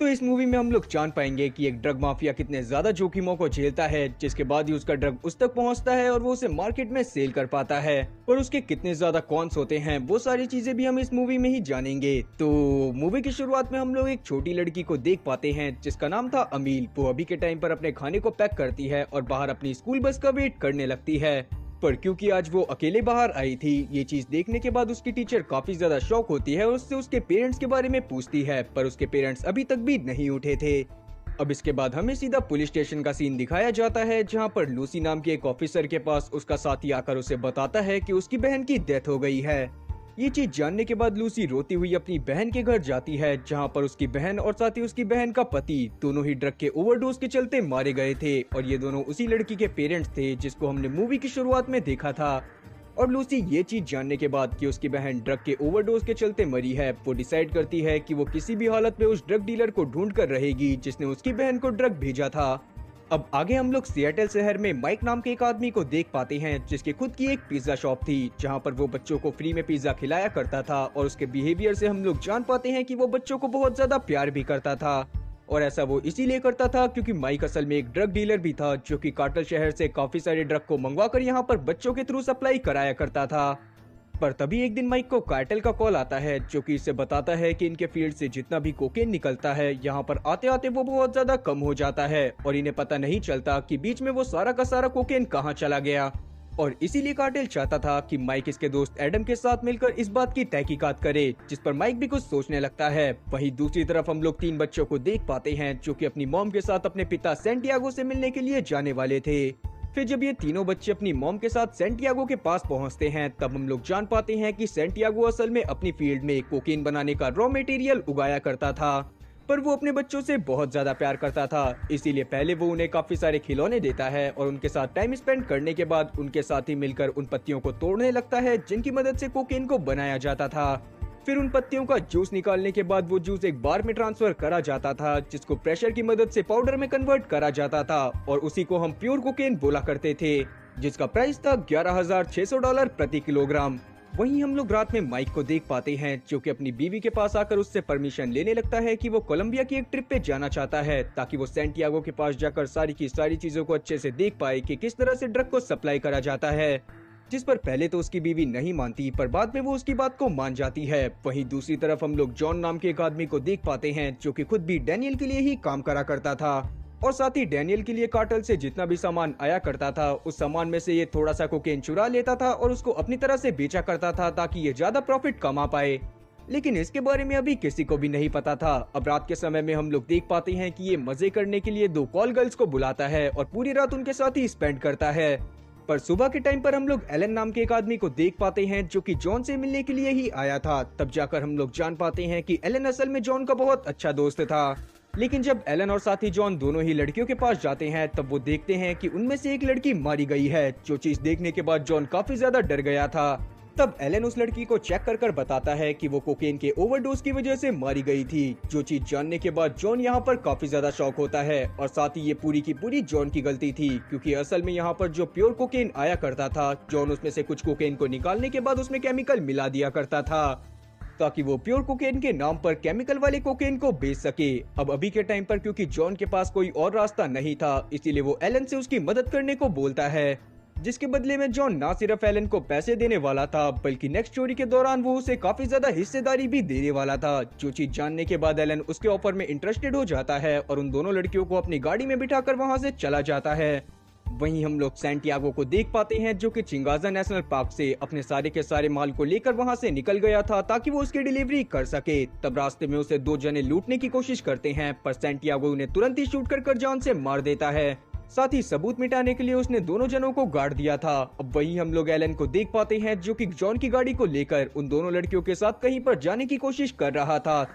तो इस मूवी में हम लोग जान पाएंगे कि एक ड्रग माफिया कितने ज्यादा जोखिमों को झेलता है, जिसके बाद ही उसका ड्रग उस तक पहुंचता है और वो उसे मार्केट में सेल कर पाता है। और उसके कितने ज्यादा कॉन्स होते हैं, वो सारी चीजें भी हम इस मूवी में ही जानेंगे। तो मूवी की शुरुआत में हम लोग एक छोटी लड़की को देख पाते हैं जिसका नाम था अमील। वो अभी के टाइम पर अपने खाने को पैक करती है और बाहर अपनी स्कूल बस का वेट करने लगती है। पर क्योंकि आज वो अकेले बाहर आई थी, ये चीज देखने के बाद उसकी टीचर काफी ज्यादा शॉक होती है और उससे उसके पेरेंट्स के बारे में पूछती है, पर उसके पेरेंट्स अभी तक भी नहीं उठे थे। अब इसके बाद हमें सीधा पुलिस स्टेशन का सीन दिखाया जाता है, जहां पर लूसी नाम के एक ऑफिसर के पास उसका साथी आकर उसे बताता है कि उसकी बहन की डेथ हो गई है। ये चीज जानने के बाद लूसी रोती हुई अपनी बहन के घर जाती है, जहां पर उसकी बहन और साथ ही उसकी बहन का पति दोनों ही ड्रग के ओवरडोज के चलते मारे गए थे। और ये दोनों उसी लड़की के पेरेंट्स थे जिसको हमने मूवी की शुरुआत में देखा था। और लूसी ये चीज जानने के बाद कि उसकी बहन ड्रग के ओवरडोज के चलते मरी है, वो डिसाइड करती है कि वो किसी भी हालत में उस ड्रग डीलर को ढूंढ कर रहेगी जिसने उसकी बहन को ड्रग भेजा था। अब आगे हम लोग सिएटल शहर में माइक नाम के एक आदमी को देख पाते हैं जिसकी खुद की एक पिज्जा शॉप थी, जहां पर वो बच्चों को फ्री में पिज्जा खिलाया करता था। और उसके बिहेवियर से हम लोग जान पाते हैं कि वो बच्चों को बहुत ज्यादा प्यार भी करता था। और ऐसा वो इसीलिए करता था क्योंकि माइक असल में एक ड्रग डीलर भी था, जो कि कार्टर शहर से काफी सारे ड्रग को मंगवा कर यहाँ पर बच्चों के थ्रू सप्लाई कराया करता था। पर तभी एक दिन माइक को कार्टेल का कॉल आता है, जो कि इसे बताता है कि इनके फील्ड से जितना भी कोकेन निकलता है, यहाँ पर आते आते वो बहुत ज्यादा कम हो जाता है और इन्हें पता नहीं चलता कि बीच में वो सारा का सारा कोकेन कहाँ चला गया। और इसीलिए कार्टेल चाहता था कि माइक इसके दोस्त एडम के साथ मिलकर इस बात की तहकीकात करे, जिस पर माइक भी कुछ सोचने लगता है। वहीं दूसरी तरफ हम लोग 3 बच्चों को देख पाते हैं जो कि अपनी मॉम के साथ अपने पिता सैंटियागो से मिलने के लिए जाने वाले थे। फिर जब ये तीनों बच्चे अपनी मॉम के साथ सैंटियागो के पास पहुंचते हैं, तब हम लोग जान पाते हैं कि सैंटियागो असल में अपनी फील्ड में कोकीन बनाने का रॉ मटेरियल उगाया करता था। पर वो अपने बच्चों से बहुत ज्यादा प्यार करता था, इसीलिए पहले वो उन्हें काफी सारे खिलौने देता है और उनके साथ टाइम स्पेंड करने के बाद उनके साथ ही मिलकर उन पत्तियों को तोड़ने लगता है जिनकी मदद से कोकीन को बनाया जाता था। फिर उन पत्तियों का जूस निकालने के बाद वो जूस एक बार में ट्रांसफर करा जाता था, जिसको प्रेशर की मदद से पाउडर में कन्वर्ट करा जाता था और उसी को हम प्योर कोकेन बोला करते थे, जिसका प्राइस था $11,600 प्रति किलोग्राम। वहीं हम लोग रात में माइक को देख पाते हैं, जो कि अपनी बीवी के पास आकर उससे परमिशन लेने लगता है कि वो कोलंबिया की एक ट्रिप पे जाना चाहता है, ताकि वो सैंटियागो के पास जाकर सारी की सारी चीजों को अच्छे से देख पाए कि किस तरह से ड्रग को सप्लाई करा जाता है। जिस पर पहले तो उसकी बीवी नहीं मानती, पर बाद में वो उसकी बात को मान जाती है। वहीं दूसरी तरफ हम लोग जॉन नाम के एक आदमी को देख पाते हैं, जो कि खुद भी डैनियल के लिए ही काम करा करता था और साथ ही डैनियल के लिए कार्टेल से जितना भी सामान आया करता था, उस सामान में से ये थोड़ा सा कोकेन चुरा लेता था और उसको अपनी तरह से बेचा करता था, ताकि ये ज्यादा प्रॉफिट कमा पाए। लेकिन इसके बारे में अभी किसी को भी नहीं पता था। अब रात के समय में हम लोग देख पाते हैं कि ये मजे करने के लिए 2 कॉल गर्ल्स को बुलाता है और पूरी रात उनके साथ ही स्पेंड करता है। पर सुबह के टाइम पर हम लोग एलन नाम के एक आदमी को देख पाते हैं, जो कि जॉन से मिलने के लिए ही आया था। तब जाकर हम लोग जान पाते हैं कि एलन असल में जॉन का बहुत अच्छा दोस्त था। लेकिन जब एलन और साथी जॉन दोनों ही लड़कियों के पास जाते हैं, तब वो देखते हैं कि उनमें से एक लड़की मारी गई है, जो चीज देखने के बाद जॉन काफी ज्यादा डर गया था। तब एलन उस लड़की को चेक कर कर बताता है कि वो कोकेन के ओवरडोज की वजह से मारी गई थी। जो चीज जानने के बाद जॉन यहाँ पर काफी ज्यादा शॉक होता है और साथ ही ये पूरी की पूरी जॉन की गलती थी, क्योंकि असल में यहाँ पर जो प्योर कोकेन आया करता था, जॉन उसमें से कुछ कोकेन को निकालने के बाद उसमें केमिकल मिला दिया करता था, ताकि वो प्योर कोकेन के नाम पर केमिकल वाले कोकेन को बेच सके। अब अभी के टाइम पर क्योंकि जॉन के पास कोई और रास्ता नहीं था, इसीलिए वो एलन से उसकी मदद करने को बोलता है, जिसके बदले में जॉन ना सिर्फ एलन को पैसे देने वाला था, बल्कि नेक्स्ट स्टोरी के दौरान वो उसे काफी ज्यादा हिस्सेदारी भी देने वाला था। जो चीज जानने के बाद एलन उसके ऑफर में इंटरेस्टेड हो जाता है और उन दोनों लड़कियों को अपनी गाड़ी में बिठाकर वहां से चला जाता है। वहीं हम लोग सैंटियागो को देख पाते हैं, जो कि चिंगाजा नेशनल पार्क से अपने सारे के सारे माल को लेकर वहां से निकल गया था, ताकि वो उसकी डिलीवरी कर सके। तब रास्ते में उसे 2 जने लूटने की कोशिश करते हैं, पर सैंटियागो उन्हें तुरंत ही शूट कर जान से मार देता है। साथ ही सबूत मिटाने के लिए उसने दोनों जनों को गाड़ दिया था। अब वहीं हम लोग एलन को देख पाते हैं, जो कि जॉन की गाड़ी को लेकर उन दोनों लड़कियों के साथ कहीं पर जाने की कोशिश कर रहा था।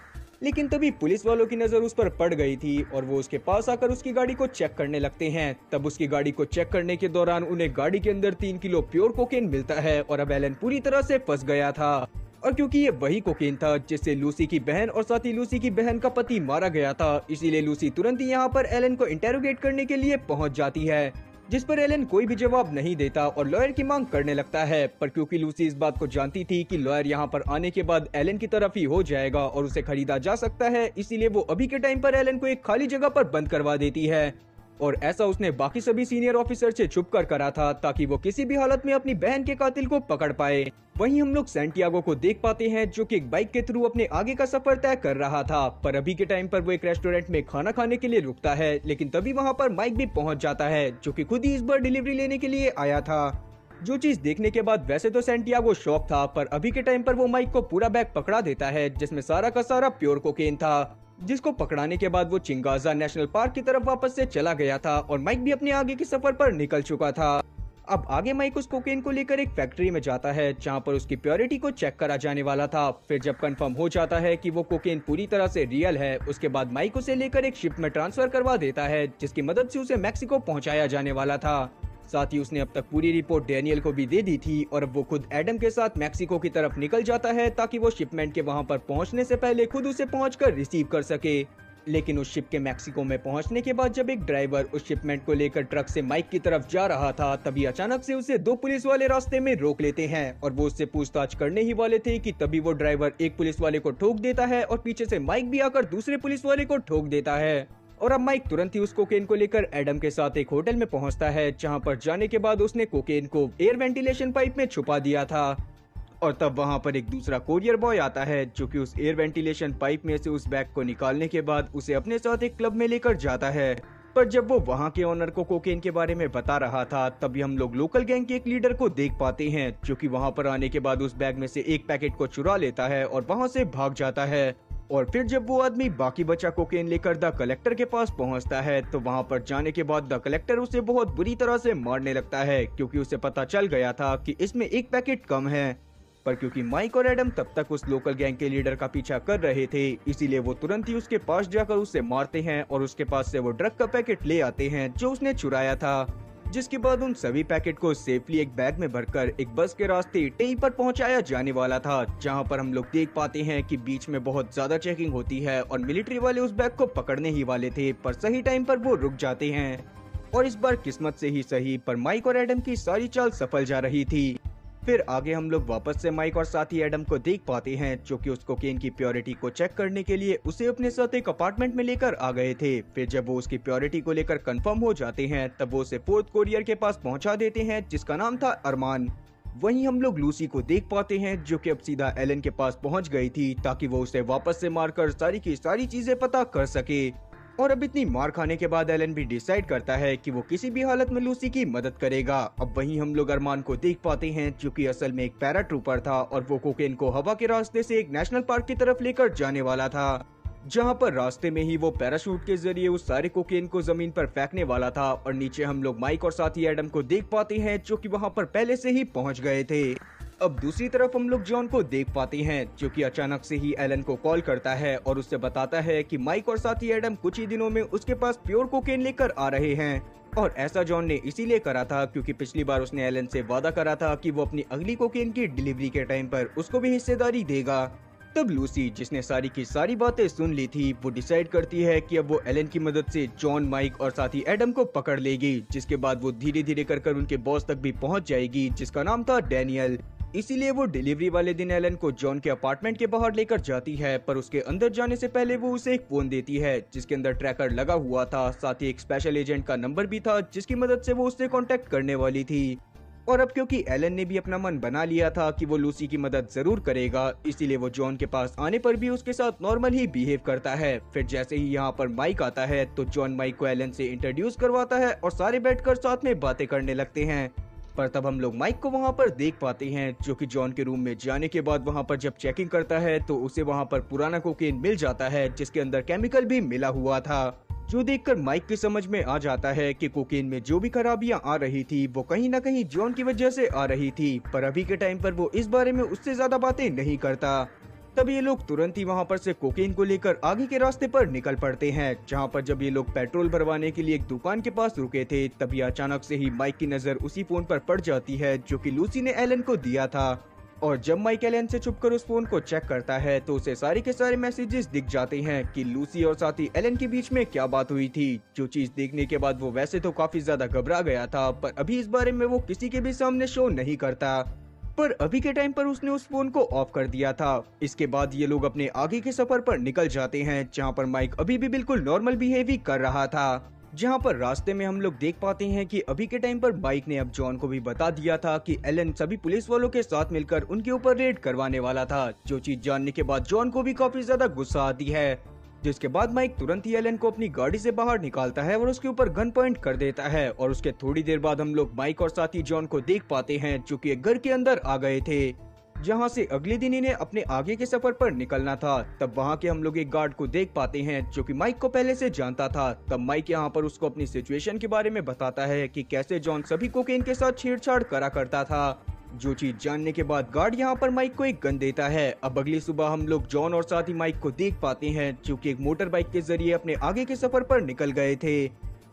लेकिन तभी पुलिस वालों की नजर उस पर पड़ गई थी और वो उसके पास आकर उसकी गाड़ी को चेक करने लगते हैं। तब उसकी गाड़ी को चेक करने के दौरान उन्हें गाड़ी के अंदर 3 किलो प्योर कोकेन मिलता है और अब एलन पूरी तरह से फंस गया था। और क्योंकि ये वही कोकेन था जिससे लूसी की बहन और साथ ही लूसी की बहन का पति मारा गया था, इसीलिए लूसी तुरंत ही यहाँ पर एलन को इंटेरोगेट करने के लिए पहुँच जाती है। जिस पर एलन कोई भी जवाब नहीं देता और लॉयर की मांग करने लगता है। पर क्योंकि लूसी इस बात को जानती थी कि लॉयर यहाँ पर आने के बाद एलन की तरफ ही हो जाएगा और उसे खरीदा जा सकता है, इसीलिए वो अभी के टाइम पर एलन को एक खाली जगह पर बंद करवा देती है। और ऐसा उसने बाकी सभी सीनियर ऑफिसर से छुप कर करा था ताकि वो किसी भी हालत में अपनी बहन के कातिल को पकड़ पाए। वहीं हम लोग सैंटियागो को देख पाते हैं जो कि एक बाइक के थ्रू अपने आगे का सफर तय कर रहा था। पर अभी के टाइम पर वो एक रेस्टोरेंट में खाना खाने के लिए रुकता है, लेकिन तभी वहाँ पर माइक भी पहुँच जाता है जो कि खुद ही इस बार डिलीवरी लेने के लिए आया था। जो चीज देखने के बाद वैसे तो सैंटियागो शॉक था, पर अभी के टाइम पर वो माइक को पूरा बैग पकड़ा देता है जिसमें सारा का सारा प्योर कोकेन था, जिसको पकड़ाने के बाद वो चिंगाजा नेशनल पार्क की तरफ वापस से चला गया था और माइक भी अपने आगे के सफर पर निकल चुका था। अब आगे माइक उस कोकेन को लेकर एक फैक्ट्री में जाता है जहां पर उसकी प्योरिटी को चेक करा जाने वाला था। फिर जब कंफर्म हो जाता है कि वो कोकेन पूरी तरह से रियल है, उसके बाद माइक उसे लेकर एक शिप में ट्रांसफर करवा देता है जिसकी मदद से उसे मैक्सिको पहुंचाया जाने वाला था। साथ ही उसने अब तक पूरी रिपोर्ट डैनियल को भी दे दी थी और अब वो खुद एडम के साथ मैक्सिको की तरफ निकल जाता है ताकि वो शिपमेंट के वहां पर पहुंचने से पहले खुद उसे पहुंचकर रिसीव कर सके। लेकिन उस शिप के मैक्सिको में पहुंचने के बाद जब एक ड्राइवर उस शिपमेंट को लेकर ट्रक से माइक की तरफ जा रहा था, तभी अचानक से उसे दो पुलिस वाले रास्ते में रोक लेते हैं और वो उससे पूछताछ करने ही वाले थे कि तभी वो ड्राइवर एक पुलिस वाले को ठोक देता है और पीछे से माइक भी आकर दूसरे पुलिस वाले को ठोक देता है। और अब माइक तुरंत ही उस कोकेन को लेकर एडम के साथ एक होटल में पहुंचता है जहां पर जाने के बाद उसने कोकेन को एयर वेंटिलेशन पाइप में छुपा दिया था। और तब वहां पर एक दूसरा कोरियर बॉय आता है जो कि उस एयर वेंटिलेशन पाइप में से उस बैग को निकालने के बाद उसे अपने साथ एक क्लब में लेकर जाता है। पर जब वो वहां के ओनर को कोकेन के बारे में बता रहा था, तभी हम लोग लोकल गैंग के एक लीडर को देख पाते हैं जो कि वहां पर आने के बाद उस बैग में से एक पैकेट को चुरा लेता है और वहां से भाग जाता है। और फिर जब वो आदमी बाकी बचा कोकेन लेकर द कलेक्टर के पास पहुंचता है, तो वहां पर जाने के बाद द कलेक्टर उसे बहुत बुरी तरह से मारने लगता है क्योंकि उसे पता चल गया था कि इसमें एक पैकेट कम है। पर क्योंकि माइक और एडम तब तक उस लोकल गैंग के लीडर का पीछा कर रहे थे, इसीलिए वो तुरंत ही उसके पास जाकर उसे मारते हैं और उसके पास से वो ड्रग का पैकेट ले आते हैं जो उसने चुराया था। जिसके बाद उन सभी पैकेट को सेफली एक बैग में भरकर एक बस के रास्ते टेई पर पहुंचाया जाने वाला था, जहां पर हम लोग देख पाते हैं कि बीच में बहुत ज्यादा चेकिंग होती है और मिलिट्री वाले उस बैग को पकड़ने ही वाले थे, पर सही टाइम पर वो रुक जाते हैं। और इस बार किस्मत से ही सही, पर माइक और एडम की सारी चाल सफल जा रही थी। फिर आगे हम लोग वापस से माइक और साथी एडम को देख पाते हैं जो कि उस कोकेन की प्योरिटी को चेक करने के लिए उसे अपने साथ एक अपार्टमेंट में लेकर आ गए थे। फिर जब वो उसकी प्योरिटी को लेकर कंफर्म हो जाते हैं, तब वो उसे फोर्थ कोरियर के पास पहुंचा देते हैं जिसका नाम था अरमान। वहीं हम लोग लूसी को देख पाते हैं जो कि अब सीधा एलन के पास पहुंच गई थी ताकि वो उसे वापस से मारकर सारी की सारी चीजें पता कर सके। और अब इतनी मार खाने के बाद एलन भी डिसाइड करता है कि वो किसी भी हालत में लूसी की मदद करेगा। अब वहीं हम लोग अरमान को देख पाते हैं जो कि असल में एक पैराट्रूपर था और वो कोकेन को हवा के रास्ते से एक नेशनल पार्क की तरफ लेकर जाने वाला था, जहां पर रास्ते में ही वो पैराशूट के जरिए उस सारे कोकेन को जमीन पर फेंकने वाला था। और नीचे हम लोग माइक और साथी एडम को देख पाते हैं जो कि वहां पर पहले से ही पहुंच गए थे। अब दूसरी तरफ हम लोग जॉन को देख पाते हैं जो कि अचानक से ही एलन को कॉल करता है और उससे बताता है कि माइक और साथी एडम कुछ ही दिनों में उसके पास प्योर कोकेन लेकर आ रहे हैं। और ऐसा जॉन ने इसीलिए करा था क्योंकि पिछली बार उसने एलन से वादा करा था कि वो अपनी अगली कोकेन की डिलीवरी के टाइम पर उसको भी हिस्सेदारी देगा। तब लूसी, जिसने सारी की सारी बातें सुन ली थी, वो डिसाइड करती है कि अब वो एलन की मदद से जॉन, माइक और साथी एडम को पकड़ लेगी, जिसके बाद वो धीरे धीरे कर उनके बॉस तक भी पहुंच जाएगी जिसका नाम था डैनियल। इसीलिए वो डिलीवरी वाले दिन एलन को जॉन के अपार्टमेंट के बाहर लेकर जाती है, पर उसके अंदर जाने से पहले वो उसे एक फोन देती है जिसके अंदर ट्रैकर लगा हुआ था, साथ ही एक स्पेशल एजेंट का नंबर भी था जिसकी मदद से वो उससे कांटेक्ट करने वाली थी। और अब क्योंकि एलन ने भी अपना मन बना लिया था कि वो लूसी की मदद जरूर करेगा, इसीलिए वो जॉन के पास आने पर भी उसके साथ नॉर्मल ही बिहेव करता है। फिर जैसे ही यहाँ पर माइक आता है तो जॉन माइक को एलन से इंट्रोड्यूस करवाता है और सारे बैठकर साथ में बातें करने लगते हैं। पर तब हम लोग माइक को वहाँ पर देख पाते हैं जो कि जॉन के रूम में जाने के बाद वहाँ पर जब चेकिंग करता है तो उसे वहाँ पर पुराना कोकेन मिल जाता है जिसके अंदर केमिकल भी मिला हुआ था, जो देखकर माइक की समझ में आ जाता है कि कोकेन में जो भी खराबियां आ रही थी वो कहीं ना कहीं जॉन की वजह से आ रही थी। पर अभी के टाइम पर वो इस बारे में उससे ज्यादा बातें नहीं करता। तब ये लोग तुरंत ही वहाँ पर से कोकेन को लेकर आगे के रास्ते पर निकल पड़ते हैं, जहाँ पर जब ये लोग पेट्रोल भरवाने के लिए एक दुकान के पास रुके थे, तभी अचानक से ही माइक की नजर उसी फोन पर पड़ जाती है जो कि लूसी ने एलन को दिया था। और जब माइक एलन से छुपकर उस फोन को चेक करता है तो उसे सारे के सारे मैसेजेस दिख जाते हैं कि लूसी और साथी एलन के बीच में क्या बात हुई थी। जो चीज देखने के बाद वो वैसे तो काफी ज्यादा घबरा गया था, पर अभी इस बारे में वो किसी के भी सामने शो नहीं करता। पर अभी के टाइम पर उसने उस फोन को ऑफ कर दिया था। इसके बाद ये लोग अपने आगे के सफर पर निकल जाते हैं, जहाँ पर माइक अभी भी बिल्कुल नॉर्मल बिहेव कर रहा था। जहाँ पर रास्ते में हम लोग देख पाते हैं कि अभी के टाइम पर माइक ने अब जॉन को भी बता दिया था कि एलन सभी पुलिस वालों के साथ मिलकर उनके ऊपर रेड करवाने वाला था। जो चीज जानने के बाद जॉन को भी काफी ज्यादा गुस्सा आती है, जिसके बाद माइक तुरंत ही एलन को अपनी गाड़ी से बाहर निकालता है और उसके ऊपर गन पॉइंट कर देता है। और उसके थोड़ी देर बाद हम लोग माइक और साथी जॉन को देख पाते हैं जो कि एक घर के अंदर आ गए थे, जहां से अगले दिन इन्हें अपने आगे के सफर पर निकलना था। तब वहां के हम लोग एक गार्ड को देख पाते हैं जो कि माइक को पहले से जानता था। तब माइक यहां पर उसको अपनी सिचुएशन के बारे में बताता है कि कैसे जॉन सभी कोकेन के साथ छेड़छाड़ करा करता था। जो चीज जानने के बाद गार्ड यहाँ पर माइक को एक गन देता है। अब अगली सुबह हम लोग जॉन और साथ ही माइक को देख पाते हैं जो कि एक मोटर बाइक के जरिए अपने आगे के सफर पर निकल गए थे।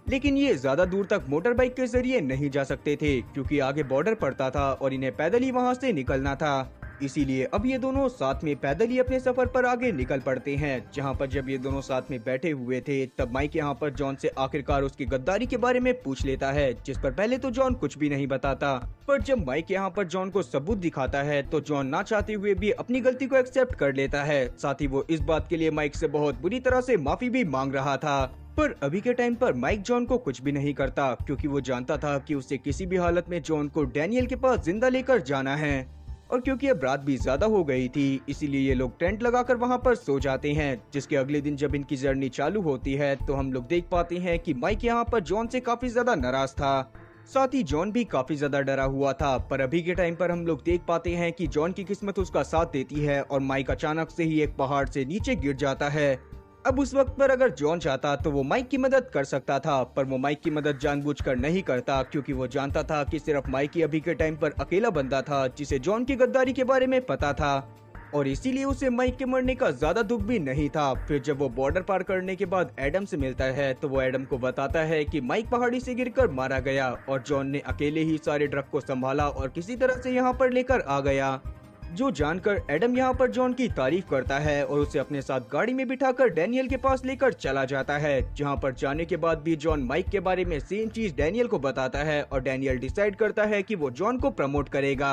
लेकिन ये ज्यादा दूर तक मोटर बाइक के जरिए नहीं जा सकते थे क्योंकि आगे बॉर्डर पड़ता था और इन्हें पैदल ही वहां से निकलना था। इसीलिए अब ये दोनों साथ में पैदल ही अपने सफर पर आगे निकल पड़ते हैं। जहां पर जब ये दोनों साथ में बैठे हुए थे तब माइक यहाँ पर जॉन से आखिरकार उसकी गद्दारी के बारे में पूछ लेता है, जिस पर पहले तो जॉन कुछ भी नहीं बताता। पर जब माइक यहाँ पर जॉन को सबूत दिखाता है तो जॉन ना चाहते हुए भी अपनी गलती को एक्सेप्ट कर लेता है। साथ ही वो इस बात के लिए माइक से बहुत बुरी तरह से माफी भी मांग रहा था। पर अभी के टाइम पर माइक जॉन को कुछ भी नहीं करता क्योंकि वो जानता था कि उसे किसी भी हालत में जॉन को डैनियल के पास जिंदा लेकर जाना है। और क्योंकि अब रात भी ज्यादा हो गई थी इसीलिए ये लोग टेंट लगाकर वहां पर सो जाते हैं। जिसके अगले दिन जब इनकी जर्नी चालू होती है तो हम लोग देख पाते हैं कि माइक यहाँ पर जॉन से काफी ज्यादा नाराज था। साथ ही जॉन भी काफी ज्यादा डरा हुआ था। पर अभी के टाइम पर हम लोग देख पाते हैं कि जॉन की किस्मत उसका साथ देती है और माइक अचानक से ही एक पहाड़ से नीचे गिर जाता है। अब उस वक्त पर अगर जॉन चाहता तो वो माइक की मदद कर सकता था, पर वो माइक की मदद जानबूझकर नहीं करता क्योंकि वो जानता था कि सिर्फ माइक ही अभी के टाइम पर अकेला बंदा था जिसे जॉन की गद्दारी के बारे में पता था। और इसीलिए उसे माइक के मरने का ज्यादा दुख भी नहीं था। फिर जब वो बॉर्डर पार करने के बाद एडम से मिलता है तो वो एडम को बताता है कि माइक पहाड़ी से गिरकर मारा गया और जॉन ने अकेले ही सारे ट्रक को संभाला और किसी तरह से यहाँ पर लेकर आ गया। जो जानकर एडम यहाँ पर जॉन की तारीफ करता है और उसे अपने साथ गाड़ी में बिठाकर डैनियल के पास लेकर चला जाता है। जहाँ पर जाने के बाद भी जॉन माइक के बारे में सेम चीज डैनियल को बताता है और डैनियल डिसाइड करता है कि वो जॉन को प्रमोट करेगा।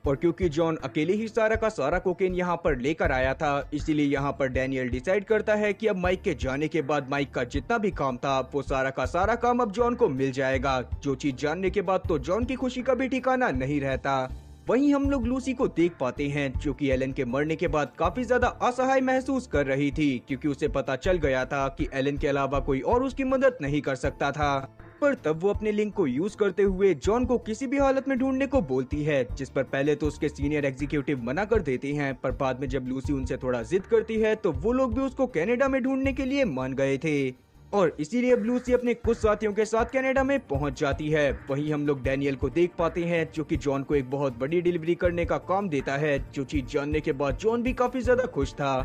और क्योंकि जॉन अकेले ही सारा का सारा कोकेन यहाँ पर लेकर आया था इसीलिए यहाँ पर डैनियल डिसाइड करता है कि अब माइक के जाने के बाद माइक का जितना भी काम था वो सारा का सारा काम अब जॉन को मिल जाएगा। जो चीज जानने के बाद तो जॉन की खुशी का भी ठिकाना नहीं रहता। वहीं हम लोग लूसी को देख पाते हैं जो कि एलन के मरने के बाद काफी ज्यादा असहाय महसूस कर रही थी क्योंकि उसे पता चल गया था कि एलन के अलावा कोई और उसकी मदद नहीं कर सकता था। पर तब वो अपने लिंक को यूज करते हुए जॉन को किसी भी हालत में ढूंढने को बोलती है, जिस पर पहले तो उसके सीनियर एग्जीक्यूटिव मना कर देते हैं। पर बाद में जब लूसी उनसे थोड़ा जिद करती है तो वो लोग भी उसको कनाडा में ढूंढने के लिए मान गए थे और इसीलिए लूसी अपने कुछ साथियों के साथ कनाडा में पहुंच जाती है। वहीं हम लोग डैनियल को देख पाते हैं जो कि जॉन को एक बहुत बड़ी डिलीवरी करने का काम देता है। जो चीज जानने के बाद जॉन भी काफी ज्यादा खुश था।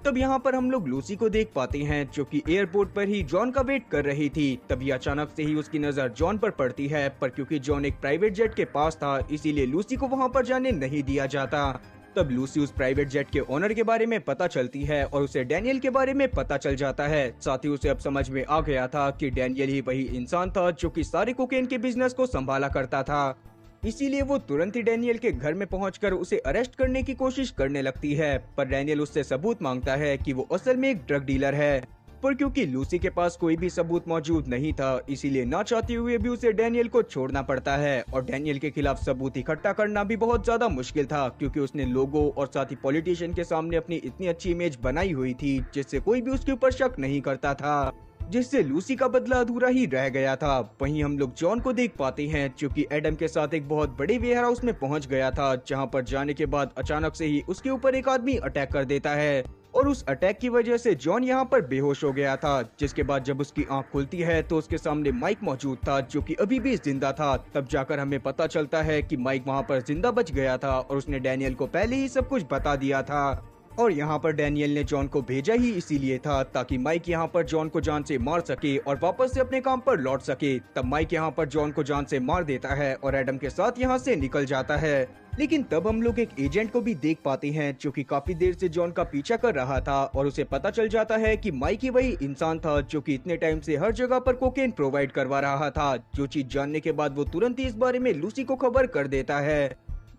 तब यहाँ पर हम लोग लूसी को देख पाते हैं जो कि एयरपोर्ट पर ही जॉन का वेट कर रही थी। तभी अचानक से ही उसकी नजर जॉन पर पड़ती है, पर क्योंकि जॉन एक प्राइवेट जेट के पास था इसीलिए लूसी को वहाँ पर जाने नहीं दिया जाता। तब लूसी उस प्राइवेट जेट के ओनर के बारे में पता चलती है और उसे डैनियल के बारे में पता चल जाता है। साथ ही उसे अब समझ में आ गया था कि डैनियल ही वही इंसान था जो कि सारे कोकेन के बिजनेस को संभाला करता था। इसीलिए वो तुरंत ही डैनियल के घर में पहुंचकर उसे अरेस्ट करने की कोशिश करने लगती है। पर डैनियल उससे सबूत मांगता है कि वो असल में एक ड्रग डीलर है। पर क्योंकि लूसी के पास कोई भी सबूत मौजूद नहीं था इसीलिए ना चाहते हुए भी उसे डैनियल को छोड़ना पड़ता है। और डैनियल के खिलाफ सबूत इकट्ठा करना भी बहुत ज्यादा मुश्किल था क्योंकि उसने लोगों और साथ ही पॉलिटिशियन के सामने अपनी इतनी अच्छी इमेज बनाई हुई थी जिससे कोई भी उसके ऊपर शक नहीं करता था, जिससे लूसी का बदला अधूरा ही रह गया था। वहीं हम लोग जॉन को देख पाते हैं जो कि एडम के साथ एक बहुत बड़े वेयर हाउस में पहुंच गया था, जहां पर जाने के बाद अचानक से ही उसके ऊपर एक आदमी अटैक कर देता है और उस अटैक की वजह से जॉन यहाँ पर बेहोश हो गया था। जिसके बाद जब उसकी आंख खुलती है तो उसके सामने माइक मौजूद था जो कि अभी भी जिंदा था। तब जाकर हमें पता चलता है कि माइक वहाँ पर जिंदा बच गया था और उसने डैनियल को पहले ही सब कुछ बता दिया था। और यहाँ पर डैनियल ने जॉन को भेजा ही इसीलिए था ताकि माइक यहाँ पर जॉन को जान से मार सके और वापस से अपने काम पर लौट सके। तब माइक यहाँ पर जॉन को जान से मार देता है और एडम के साथ यहाँ से निकल जाता है। लेकिन तब हम लोग एक एजेंट को भी देख पाते हैं जो कि काफी देर से जॉन का पीछा कर रहा था और उसे पता चल जाता है कि माइक ही वही इंसान था जो कि इतने टाइम से हर जगह पर कोकेन प्रोवाइड करवा रहा था। जो चीज जानने के बाद वो तुरंत ही इस बारे में लूसी को खबर कर देता है,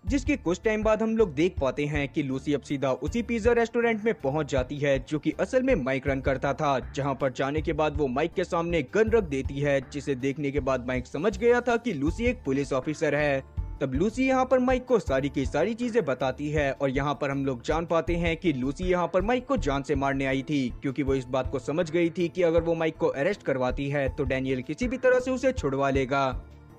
जिसके कुछ टाइम बाद हम लोग देख पाते हैं कि लूसी अब सीधा उसी पिज्जा रेस्टोरेंट में पहुंच जाती है जो कि असल में माइक रन करता था। जहां पर जाने के बाद वो माइक के सामने गन रख देती है, जिसे देखने के बाद माइक समझ गया था कि लूसी एक पुलिस ऑफिसर है। तब लूसी यहाँ पर माइक को सारी की सारी चीजें बताती है और यहाँ पर हम लोग जान पाते हैं कि लूसी यहाँ पर माइक को जान से मारने आई थी, क्योंकि वो इस बात को समझ गई थी कि अगर वो माइक को अरेस्ट करवाती है तो डैनियल किसी भी तरह से उसे छुड़वा लेगा।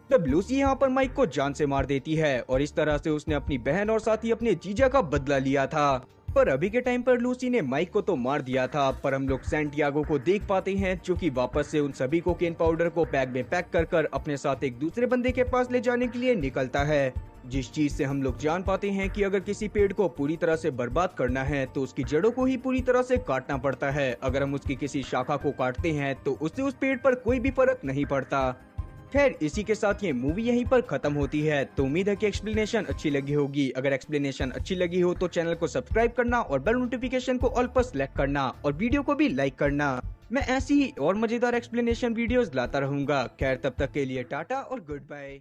तब लूसी यहाँ पर माइक को जान से मार देती है और इस तरह से उसने अपनी बहन और साथ ही अपने जीजा का बदला लिया था। पर अभी के टाइम पर लूसी ने माइक को तो मार दिया था, पर हम लोग सैंटियागो को देख पाते हैं जो कि वापस से उन सभी कोकेन पाउडर को बैग में पैक कर कर अपने साथ एक दूसरे बंदे के पास ले जाने के लिए निकलता है। जिस चीज से हम लोग जान पाते हैं कि अगर किसी पेड़ को पूरी तरह से बर्बाद करना है तो उसकी जड़ों को ही पूरी तरह से काटना पड़ता है। अगर हम उसकी किसी शाखा को काटते हैं तो उससे उस पेड़ पर कोई भी फर्क नहीं पड़ता। खैर, इसी के साथ ये मूवी यहीं पर खत्म होती है। तो उम्मीद है कि एक्सप्लेनेशन अच्छी लगी होगी। अगर एक्सप्लेनेशन अच्छी लगी हो तो चैनल को सब्सक्राइब करना और बेल नोटिफिकेशन को ऑल पर सेलेक्ट करना और वीडियो को भी लाइक करना। मैं ऐसी ही और मजेदार एक्सप्लेनेशन वीडियोस लाता रहूंगा। खैर, तब तक के लिए टाटा और गुड बाय।